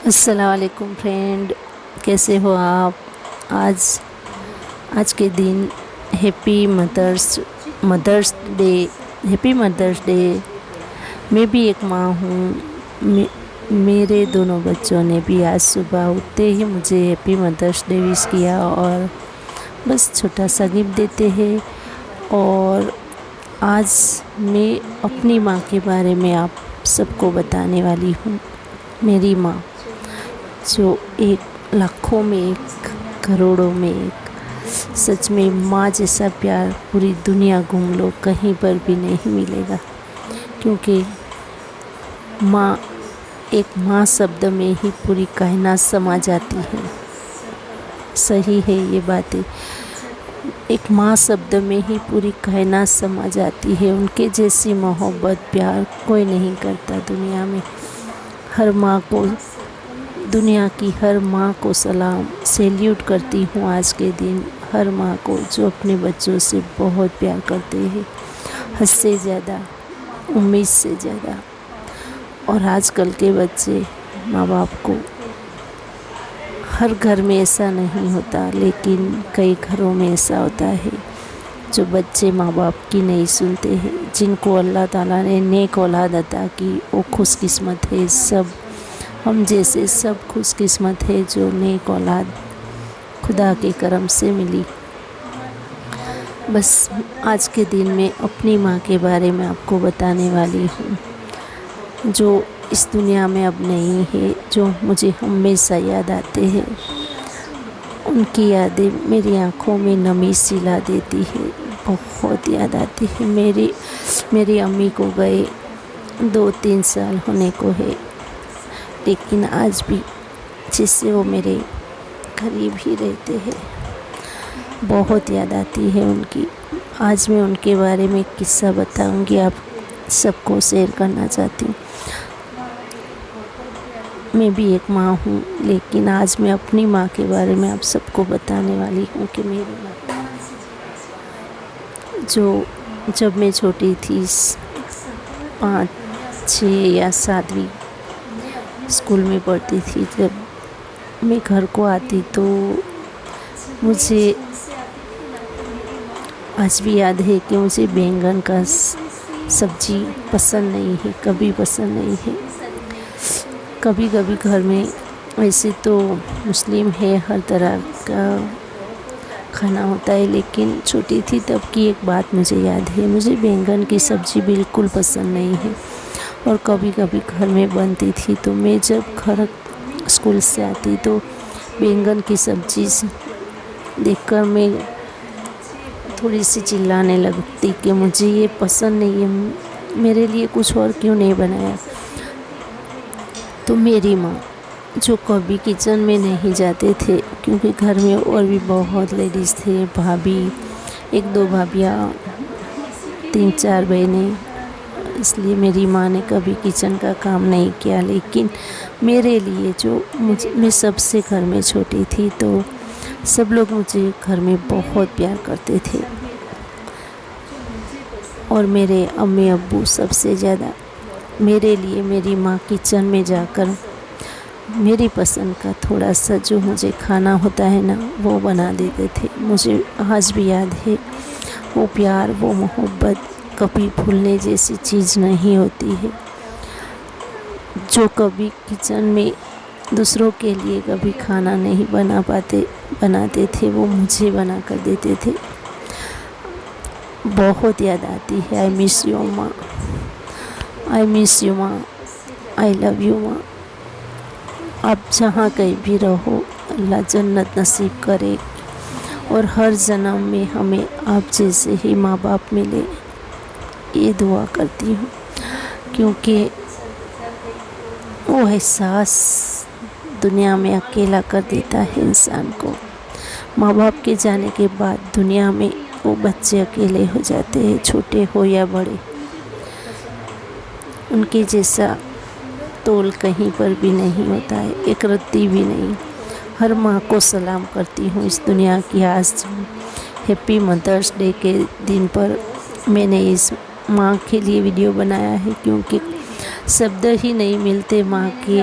السلام علیکم فرینڈ، کیسے ہو آپ؟ آج کے دن ہیپی مدرس ڈے، ہیپی مدرس ڈے۔ میں بھی ایک ماں ہوں۔ میرے دونوں بچوں نے بھی آج صبح اٹھتے ہی مجھے ہیپی مدرس ڈے وش کیا اور بس چھوٹا سا گفٹ دیتے ہیں۔ اور آج میں اپنی ماں کے بارے میں آپ سب کو بتانے والی ہوں۔ میری ماں جو ایک لاکھوں میں ایک، کروڑوں میں ایک، سچ میں ماں جیسا پیار پوری دنیا گھوم لو کہیں پر بھی نہیں ملے گا، کیونکہ ماں، ایک ماں شبد میں ہی پوری کائنات سما جاتی ہے۔ صحیح ہے یہ باتیں، ایک ماں شبد میں ہی پوری کائنات سما جاتی ہے۔ ان کے جیسی محبت پیار کوئی نہیں کرتا دنیا میں۔ ہر ماں کو، دنیا کی ہر ماں کو سلام، سیلیوٹ کرتی ہوں آج کے دن ہر ماں کو جو اپنے بچوں سے بہت پیار کرتے ہیں، حد سے زیادہ، امید سے زیادہ۔ اور آج کل کے بچے ماں باپ کو، ہر گھر میں ایسا نہیں ہوتا لیکن کئی گھروں میں ایسا ہوتا ہے جو بچے ماں باپ کی نہیں سنتے ہیں۔ جن کو اللہ تعالیٰ نے نیک اولاد عطا کی وہ خوش قسمت ہے۔ سب ہم جیسے سب خوش قسمت ہے جو نیک اولاد خدا کے کرم سے ملی۔ بس آج کے دن میں اپنی ماں کے بارے میں آپ کو بتانے والی ہوں، جو اس دنیا میں اب نہیں ہے، جو مجھے ہمیشہ یاد آتے ہیں۔ ان کی یادیں میری آنکھوں میں نمی سی لا دیتی ہے، بہت یاد آتی ہے۔ میری امی کو گئے 2-3 سال ہونے کو ہے، لیکن آج بھی جس سے وہ میرے قریب ہی رہتے ہیں، بہت یاد آتی ہے ان کی۔ آج میں ان کے بارے میں ایک قصہ بتاؤں گی، آپ سب کو شیئر کرنا چاہتی ہوں۔ میں بھی ایک ماں ہوں، لیکن آج میں اپنی ماں کے بارے میں آپ سب کو بتانے والی ہوں کہ میری ماں جو جب میں چھوٹی تھی، 5، 6 یا 7ویں اسکول میں پڑھتی تھی، جب میں گھر کو آتی تو مجھے آج بھی یاد ہے کہ مجھے بینگن کا سبزی پسند نہیں ہے، کبھی پسند نہیں ہے۔ کبھی کبھی گھر میں، ویسے تو مسلم ہے، ہر طرح کا کھانا ہوتا ہے، لیکن چھوٹی تھی تب کی ایک بات مجھے یاد ہے، مجھے بینگن کی سبزی بالکل پسند نہیں ہے۔ اور کبھی کبھی گھر میں بنتی تھی تو میں جب گھر اسکول سے آتی تو بینگن کی سبزی دیکھ کر میں تھوڑی سی چلانے لگتی کہ مجھے یہ پسند نہیں ہے، میرے لیے کچھ اور کیوں نہیں بنایا۔ تو میری ماں جو کبھی کچن میں نہیں جاتے تھے، کیونکہ گھر میں اور بھی بہت لیڈیز تھے، بھابھی، 1-2 بھابھیاں، 3-4 بہنیں، اس لیے میری ماں نے کبھی کچن کا کام نہیں کیا۔ لیکن میرے لیے، جو میں سب سے گھر میں چھوٹی تھی تو سب لوگ مجھے گھر میں بہت پیار کرتے تھے، اور میرے امی ابو سب سے زیادہ میرے لیے میری ماں کچن میں جا کر میری پسند کا تھوڑا سا جو مجھے کھانا ہوتا ہے نا وہ بنا دیتے تھے۔ مجھے آج بھی یاد ہے، وہ پیار، وہ محبت کبھی بھولنے جیسی چیز نہیں ہوتی ہے۔ جو کبھی کچن میں دوسروں کے لیے کبھی کھانا نہیں بناتے تھے، وہ مجھے بنا کر دیتے تھے۔ بہت یاد آتی ہے۔ آئی مس یو ماں، آئی مس یو ماں، آئی لو یو ماں۔ آپ جہاں کہیں بھی رہو، اللہ جنت نصیب کرے، اور ہر جنم میں ہمیں آپ جیسے ہی ماں باپ ملے، یہ دعا کرتی ہوں، کیونکہ وہ احساس دنیا میں اکیلا کر دیتا ہے انسان کو۔ ماں باپ کے جانے کے بعد دنیا میں وہ بچے اکیلے ہو جاتے ہیں، چھوٹے ہو یا بڑے۔ ان کے جیسا تول کہیں پر بھی نہیں ہوتا ہے، ایک رتی بھی نہیں۔ ہر ماں کو سلام کرتی ہوں اس دنیا کی۔ آج ہیپی مدرس ڈے کے دن پر میں نے اس ماں کے لیے ویڈیو بنایا ہے، کیونکہ شبد ہی نہیں ملتے ماں کے